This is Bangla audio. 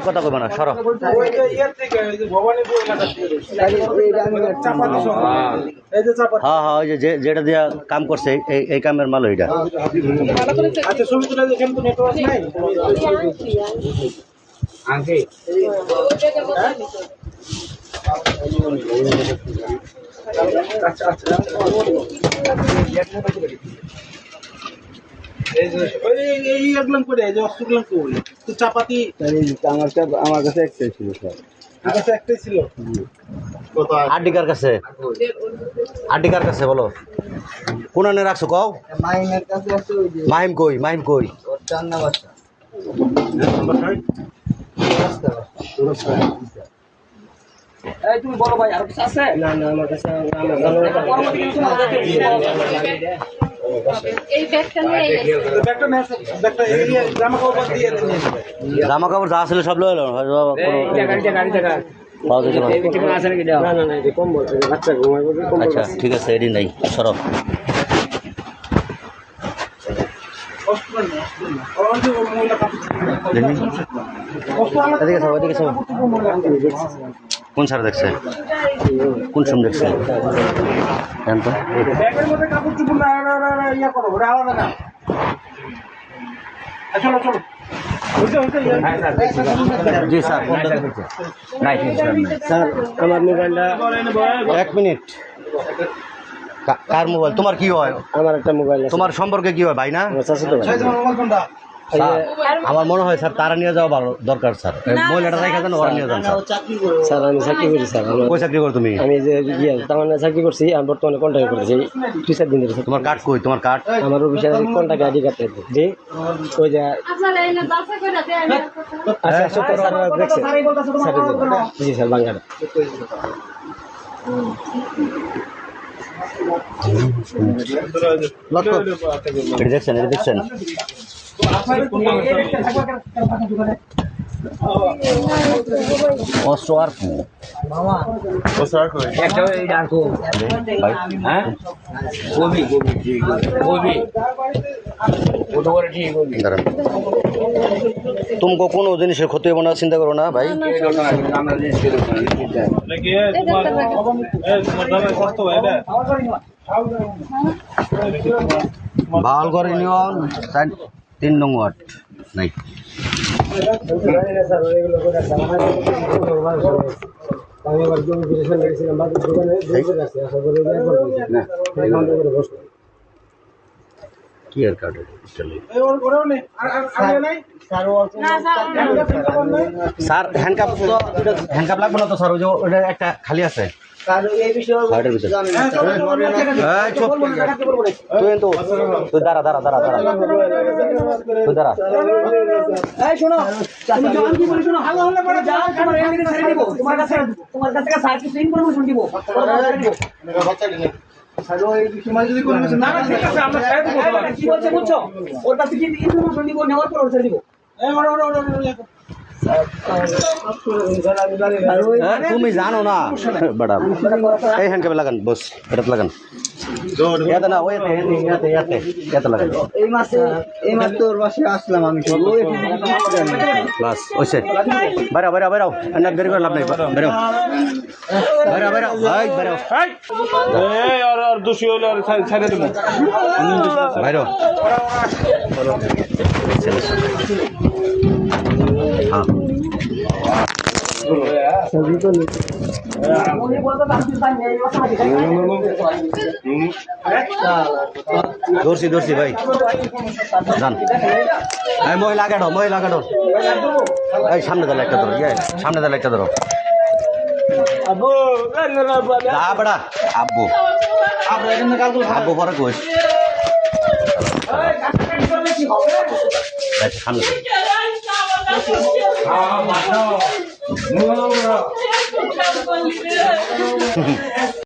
কথা কইবা না সর। হ্যাঁ হ্যাঁ, ওই যে যেটা দিয়া কাম করছে এই কামের মাল ওইটা। চাপাতি আমার কাছে একটাই ছিল স্যার, একটাই ছিল। আড্ডিকার কাছে, আড্ডিকার কাছে বলো কোন আনে রাখছো কও। মাহিমের কাছে আছে। মাহিম কই, মাহিম কই? চান্না বাচ্চা তুমি বলো ভাই আর কিছু আছে? না না আমার কাছে জামা কাপড় যা ছিল সব লয়ে এলো। আচ্ছা ঠিক আছে, এডি নাই সরব। কোন স্যার দেখছে, কোন সময় দেখছে? জি স্যার, স্যার আমার মোবাইলটা। এক মিনিট। কার মোবাইল? তোমার কি হয়? আমার একটা মোবাইল। তোমার সম্পর্কে কি হয় ভাই? না স্যার, আমার মনে হয় স্যার তারা নিয়ে যাওয়া ভালো দরকার স্যার। মহিলাটা রেখে দেন, ওরা নিয়ে যান স্যার। স্যার আমি চাকরি করি স্যার। কই চাকরি করো তুমি? আমি যে তামান্না চাকরি করছি, আমি বর্তমানে কন্ট্রাক্ট করতেছি 2-4 দিন ধরে। তোমার কার্ড কই? তোমার কার্ড? আমার অফিসে কন্ট্রাক্ট আইডি কার্ড আছে জি। ওই যে আচ্ছা সত্তর স্যার দেখছে স্যার জি স্যার বাংলাটা। এটা দেখছেন, এটা দেখছেন? অস্ত্র আর কি? तुमको কোনো জিনিসের ক্ষতি হবে না, চিন্তা করো না ভাই। ভাল করে নিও। 3 নং ওয়ার্ড নাই। কি আর কার্ড স্যার? হ্যান্ডকাপ তো, হ্যান্ডকাপ লাগবে না তো স্যার? ওই যে ওটা একটা খালি আছে তুই দাঁড়া দাঁড়া দাঁড়া দাঁড়া তুই দাঁড়া। তুমি জানো না বেটা? এই হ্যান্ডকাপে লাগান বস, এটা লাগান। ইয়াতে না, ওইতে ইয়াতে ইয়াতে ইয়াতে লাগান। এই মাস তোর বাসে আসলাম আমি। বাস ওইসে বাইরাও বাইরাও বাইরাও, না দেরি করে লাভ নেই। বেরো বাইরাও বাইরাও ভাই বাইরাও। আর দোষী হলে আর ছাড়ে দেবো বাইরো। হ্যাঁ ধরছি ধরছি ভাই যান। মহিলা আগে ধরো, মহিলা আগে ধরো। এই সামনে দাঁড়া একটা ধরো, সামনে দাঁড়া একটা ধরো। যা বেড়া আব্বু, আব্বু পরে কইস। সামনে